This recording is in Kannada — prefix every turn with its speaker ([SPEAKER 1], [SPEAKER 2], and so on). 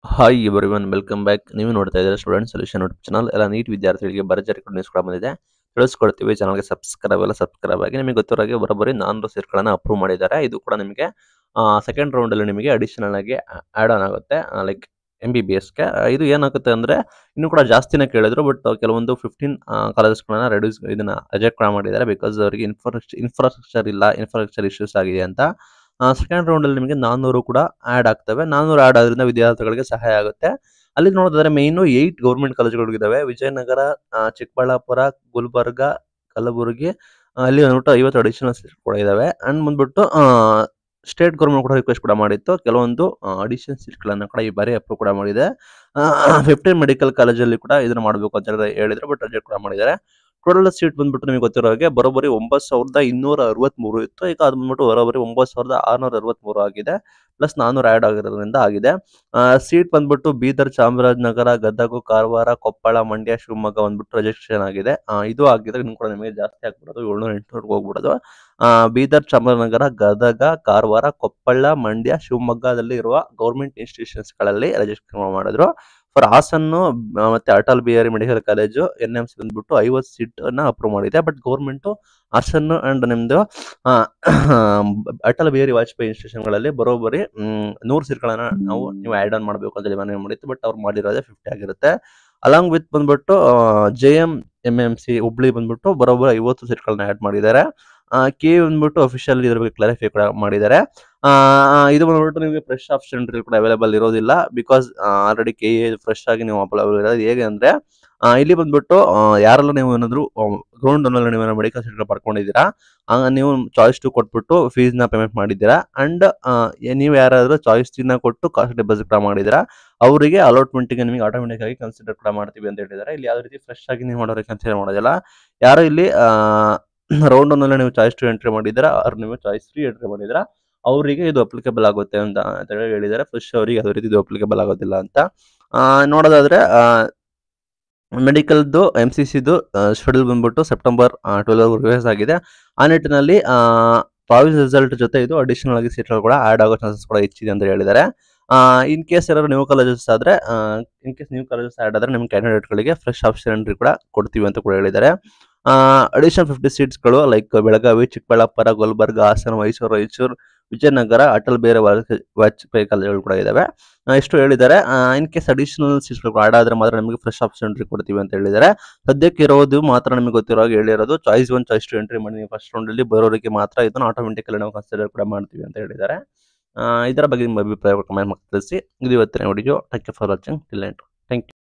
[SPEAKER 1] Hi everyone welcome back. ನೀವು ನೋಡ್ತಾ ಇದ್ದೀರಾ ಸ್ಟೂಡೆಂಟ್ ಸೊಲ್ಯೂಷನ್ ಯೂಟ್ಯೂಬ್ ಚಾನಲ್. ಎಲ್ಲ ನೀಟ್ ವಿದ್ಯಾರ್ಥಿಗಳಿಗೆ ಭರ್ಜರಿ ನ್ಯೂಸ್ ಕೂಡ ಬಂದಿದೆ, ತಿಳಿಸ್ಕೊಡ್ತೀವಿ. ಚಾನಲ್ಗೆ ಸಬ್ಸ್ಕ್ರೈಬ್ ಆಗಿ. ನಿಮಗೆ ಗೊತ್ತಿರೋ ಹಾಗೆ ಬರೋಬ್ಬರಿ 400 ಸೀಟ್ಗಳನ್ನು ಅಪ್ರೂವ್ ಮಾಡಿದ್ದಾರೆ. ಇದು ಕೂಡ ನಿಮಗೆ ಸೆಕೆಂಡ್ ರೌಂಡಲ್ಲಿ ನಿಮಗೆ ಅಡಿಷನಲ್ ಆಗಿ ಆ್ಯಡ್ ಆನ್ ಆಗುತ್ತೆ, ಲೈಕ್ MBBSಗೆ. ಇದು ಏನಾಗುತ್ತೆ ಅಂದರೆ ಇನ್ನೂ ಕೂಡ ಜಾಸ್ತಿನೇ ಕೇಳಿದ್ರು, ಬಟ್ ಕೆಲವೊಂದು 15 ಕಾಲೇಜಸ್ಗಳನ್ನ ಇದನ್ನ ರಿಜೆಕ್ಟ್ ಕೂಡ ಮಾಡಿದ್ದಾರೆ. ಬಿಕಾಸ್ ಅವರಿಗೆ ಇನ್ಫ್ರಾಸ್ಟ್ರಕ್ಚರ್ ಇಲ್ಲ, ಇನ್ಫ್ರಾಸ್ಟ್ರಕ್ಚರ್ ಇಶ್ಯೂಸ್ ಆಗಿದೆ ಅಂತ. ಸೆಕೆಂಡ್ ರೌಂಡಲ್ಲಿ ನಿಮಗೆ 400 ಕೂಡ ಆ್ಯಡ್ ಆಗ್ತವೆ. 400 ಆ್ಯಡ್ ಆದ್ರಿಂದ ವಿದ್ಯಾರ್ಥಿಗಳಿಗೆ ಸಹಾಯ ಆಗುತ್ತೆ. ಅಲ್ಲಿ ನೋಡಿದ್ರೆ ಮೇಯ್ನು 8 ಗೌರ್ಮೆಂಟ್ ಕಾಲೇಜುಗಳಿದ್ದಾವೆ: ವಿಜಯನಗರ, ಚಿಕ್ಕಬಳ್ಳಾಪುರ, ಗುಲ್ಬರ್ಗ, ಕಲಬುರಗಿ. ಅಲ್ಲಿ ಬಂದ್ಬಿಟ್ಟು 50 ಅಡಿಷನಲ್ ಸೀಟ್ ಕೂಡ ಇದಾವೆ. ಅಂಡ್ ಬಂದ್ಬಿಟ್ಟು ಸ್ಟೇಟ್ ಗೌರ್ಮೆಂಟ್ ಕೂಡ ರಿಕ್ವೆಸ್ಟ್ ಕೂಡ ಮಾಡಿತ್ತು. ಕೆಲವೊಂದು ಅಡಿಷನಲ್ ಸೀಟ್ಗಳನ್ನು ಕೂಡ ಈ ಬಾರಿ ಅಪ್ರೂವ್ ಕೂಡ ಮಾಡಿದೆ. 15 ಮೆಡಿಕಲ್ ಕಾಲೇಜಲ್ಲಿ ಕೂಡ ಇದನ್ನು ಮಾಡಬೇಕು ಅಂತ ಹೇಳಿದ್ರು, ಬಟ್ ರಿಜೆಕ್ಟ್ ಕೂಡ ಮಾಡಿದ್ದಾರೆ. ಟೋಟಲ್ ಸೀಟ್ ಬಂದ್ಬಿಟ್ಟು ನಿಮಗೆ ಗೊತ್ತಿರೋ ಹಾಗೆ ಬರೋಬ್ಬರಿ 9263 ಇತ್ತು. ಈಗ ಅದು ಬಂದ್ಬಿಟ್ಟು ಬರೋಬ್ಬರಿ 9663 ಆಗಿದೆ. ಪ್ಲಸ್ 400 ಆ್ಯಡ್ ಆಗಿರೋದ್ರಿಂದ ಆಗಿದೆ. ಸೀಟ್ ಬಂದ್ಬಿಟ್ಟು ಬೀದರ್, ಚಾಮರಾಜನಗರ, ಗದಗ, ಕಾರವಾರ, ಕೊಪ್ಪಳ, ಮಂಡ್ಯ, ಶಿವಮೊಗ್ಗ ಬಂದ್ಬಿಟ್ಟು ರಿಜಿಸ್ಟ್ರೇಷನ್ ಆಗಿದೆ. ಇದು ಆಗಿದ್ರೆ ಇನ್ನು ಕೂಡ ನಿಮಗೆ ಜಾಸ್ತಿ ಆಗ್ಬಿಡೋದು, 700-800 ಹೋಗ್ಬಿಡೋದು. ಬೀದರ್, ಚಾಮರಾಜನಗರ, ಗದಗ, ಕಾರವಾರ, ಕೊಪ್ಪಳ, ಮಂಡ್ಯ, ಶಿವಮೊಗ್ಗದಲ್ಲಿ ಇರುವ ಗೌರ್ಮೆಂಟ್ ಇನ್ಸ್ಟಿಟ್ಯೂಷನ್ಸ್ಗಳಲ್ಲಿ ರಿಜಿಸ್ಟ್ರೇಷನ್ ಮಾಡಿದ್ರು. ಫಾರ್ ಹಾಸನ್ನು ಮತ್ತೆ Atal Bihari medical college NMC ಬಂದ್ಬಿಟ್ಟು 50 ಸೀಟನ್ನು ಅಪ್ರೂವ್ ಮಾಡಿದೆ. ಬಟ್ ಗೌರ್ಮೆಂಟು ಹಾಸನ್ನು ಅಂಡ್ ನಿಮ್ಮದು ಅಟಲ್ ಬಿಹಾರಿ ವಾಜಪೇಯಿ ಇನ್ಸ್ಟಿಟ್ಯೂಷನ್ಗಳಲ್ಲಿ ಬರೋಬ್ಬರಿ 100 ಸೀಟ್ಗಳನ್ನು ನೀವು ಆ್ಯಡ್ ಆನ್ ಮಾಡಬೇಕು ಅಂತ ಹೇಳಿ ಮನವಿ ಮಾಡಿತ್ತು. ಬಟ್ ಅವ್ರು ಮಾಡಿರೋದೇ 50 ಆಗಿರುತ್ತೆ. ಅಲಾಂಗ್ ವಿತ್ ಬಂದ್ಬಿಟ್ಟು JMMC ಹುಬ್ಳಿ ಬಂದ್ಬಿಟ್ಟು ಬರೋಬ್ಬರಿ 50 ಸೀಟ್ಗಳನ್ನ ಆ್ಯಡ್ ಮಾಡಿದ್ದಾರೆ. ಕೆ ಬಂದ್ಬಿಟ್ಟು ಅಫಿಷಿಯಲ್ ಇದ್ರ ಬಗ್ಗೆ ಕ್ಲಾರಿಫೈ ಕೂಡ ಮಾಡಿದ್ದಾರೆ. ಇದು ಬಂದ್ಬಿಟ್ಟು ನಿಮಗೆ ಫ್ರೆಶ್ ಆಪ್ಷನ್ ಕೂಡ ಅವೈಲೇಬಲ್ ಇರೋದಿಲ್ಲ. ಬಿಕಾಸ್ ಆಲ್ರೆಡಿ ಕೆ ಫ್ರೆಶ್ ಆಗಿ ನೀವು ಅವೈಲೇಬಲ್ ಇರೋದು. ಹೇಗೆ ಅಂದರೆ ಇಲ್ಲಿ ಬಂದ್ಬಿಟ್ಟು ಯಾರೆಲ್ಲ ನೀವು ಏನಾದರೂ ಗ್ರೌಂಡ್ ಅನ್ನಲ್ಲಿ ನೀವು ಮೆಡಿಕಲ್ ಸೀಟ್ ಪಡ್ಕೊಂಡಿದ್ದೀರಾ, ನೀವು ಚಾಯ್ಸ್ 2 ಕೊಟ್ಬಿಟ್ಟು ಫೀಸ್ನ ಪೇಮೆಂಟ್ ಮಾಡಿದ್ದೀರಾ. ಅಂಡ್ ನೀವು ಯಾರಾದರೂ ಚಾಯ್ಸ್ 3ನ ಕೊಟ್ಟು ಕಾಸ್ಟ್ ಡೆಪಾಸಿಟ್ ಕೂಡ ಮಾಡಿದ್ದೀರಾ, ಅವರಿಗೆ ಅಲಾಟ್ಮೆಂಟ್ಗೆ ನಿಮಗೆ ಆಟೋಮೆಟಿಕ್ ಆಗಿ ಕನ್ಸಿಡರ್ ಕೂಡ ಮಾಡ್ತೀವಿ ಅಂತ ಹೇಳಿದ್ದಾರೆ. ಇಲ್ಲಿ ಯಾವುದೇ ರೀತಿ ಫ್ರೆಶ್ ಆಗಿ ನೀವು ಮಾಡೋರಿಗೆ ಕನ್ಸಿಡರ್ ಮಾಡೋದಿಲ್ಲ. ಯಾರು ಇಲ್ಲಿ ರೌಂಡ್ ಒನ್ನಲ್ಲಿ ನೀವು ಚಾಯ್ಸ್ 2 ಎಂಟ್ರಿ ಮಾಡಿದ್ದೀರಾ, ಅವ್ರು ನೀವು ಚಾಯ್ಸ್ 3 ಎಂಟ್ರಿ ಮಾಡಿದ್ದೀರಾ, ಅವರಿಗೆ ಇದು ಅಪ್ಲಿಕೇಬಲ್ ಆಗುತ್ತೆ ಅಂತ ಹೇಳಿದ್ದಾರೆ. ಫ್ರೆಶ್ ಅವರಿಗೆ ಯಾವುದೇ ರೀತಿ ಇದು ಅಪ್ಲಿಕೇಬಲ್ ಆಗೋದಿಲ್ಲ ಅಂತ. ನೋಡೋದಾದ್ರೆ ಮೆಡಿಕಲ್ದು MCCದು ಶೆಡ್ಯೂಲ್ ಬಂದ್ಬಿಟ್ಟು ಸೆಪ್ಟೆಂಬರ್ 12 ರಿಲೀಸ್ ಆಗಿದೆ. ಆ ನಿಟ್ಟಿನಲ್ಲಿ ಪ್ರಾವಿಷನಲ್ ರಿಸಲ್ಟ್ ಜೊತೆ ಇದು ಅಡಿಷನಲ್ ಆಗಿ ಸೀಟ್ಗಳು ಕೂಡ ಆ್ಯಡ್ ಆಗೋ ಚಾನ್ಸಸ್ ಕೂಡ ಹೆಚ್ಚಿದೆ ಅಂತ ಹೇಳಿದ್ದಾರೆ. ಇನ್ ಕೇಸ್ ಏನಾದ್ರು ನ್ಯೂ ಕಾಲೇಜಸ್ ಆದರೆ ನ್ಯೂ ಕಾಲೇಜಸ್ ಆ್ಯಡ್ ಆದರೆ ನಿಮ್ಮ ಕ್ಯಾಂಡಿಡೇಟ್ಗಳಿಗೆ ಫ್ರೆಶ್ ಆಪ್ಷನ್ ಎಂಟ್ರಿ ಕೂಡ ಕೊಡ್ತೀವಿ ಅಂತ ಕೂಡ ಹೇಳಿದ್ದಾರೆ. ಅಡಿಷನಲ್ 50 ಸೀಟ್ಸ್ಗಳು ಲೈಕ್ ಬೆಳಗಾವಿ, ಚಿಕ್ಕಬಳ್ಳಾಪುರ, ಗುಲ್ಬರ್ಗ, ಹಾಸನ, ಮೈಸೂರು, ರಾಯಚೂರು, ವಿಜಯನಗರ, ಅಟಲ್ ಬಿಹಾರಿ ವಾಜಪೇಯಿ ಕಾಲೇಜುಗಳು ಕೂಡ ಇದಾವೆ. ಎಷ್ಟು ಹೇಳಿದ್ದಾರೆ. ಇನ್ ಕೇಸ್ ಅಡಿಷನಲ್ ಸೀಟ್ಸ್ಗಳು ಆ್ಯಡ್ ಆದರೆ ಮಾತ್ರ ನಿಮಗೆ ಫ್ರೆಶ್ ಆಪ್ಷನ್ ಎಂಟ್ರಿ ಕೊಡ್ತೀವಿ ಅಂತ ಹೇಳಿದ್ದಾರೆ. ಸದ್ಯಕ್ಕೆ ಇರೋದು ಮಾತ್ರ ನಿಮಗೆ ಗೊತ್ತಿರೋ ಹಾಗೆ ಹೇಳಿರೋದು ಚಾಯ್ಸ್ 1, ಚಾಯ್ಸ್ 2 ಎಂಟ್ರಿ ಮಾಡಿ ನೀವು ಫಸ್ಟ್ ರೌಂಡಲ್ಲಿ ಬರೋರಿಗೆ ಮಾತ್ರ ಇದನ್ನು ಆಟೋಮೆಟಿಕಲಿ ನಾವು ಕನ್ಸಿಡರ್ ಕೂಡ ಮಾಡ್ತೀವಿ ಅಂತ ಹೇಳಿದ್ದಾರೆ. ಇದರ ಬಗ್ಗೆ ನಿಮ್ಮ ಅಭಿಪ್ರಾಯ ಕಮೆಂಟ್ ಮಾಡಿ ತಿಳಿಸಿ. ಇದು ಇವತ್ತಿನ video. Thank you for watching till end. Thank you.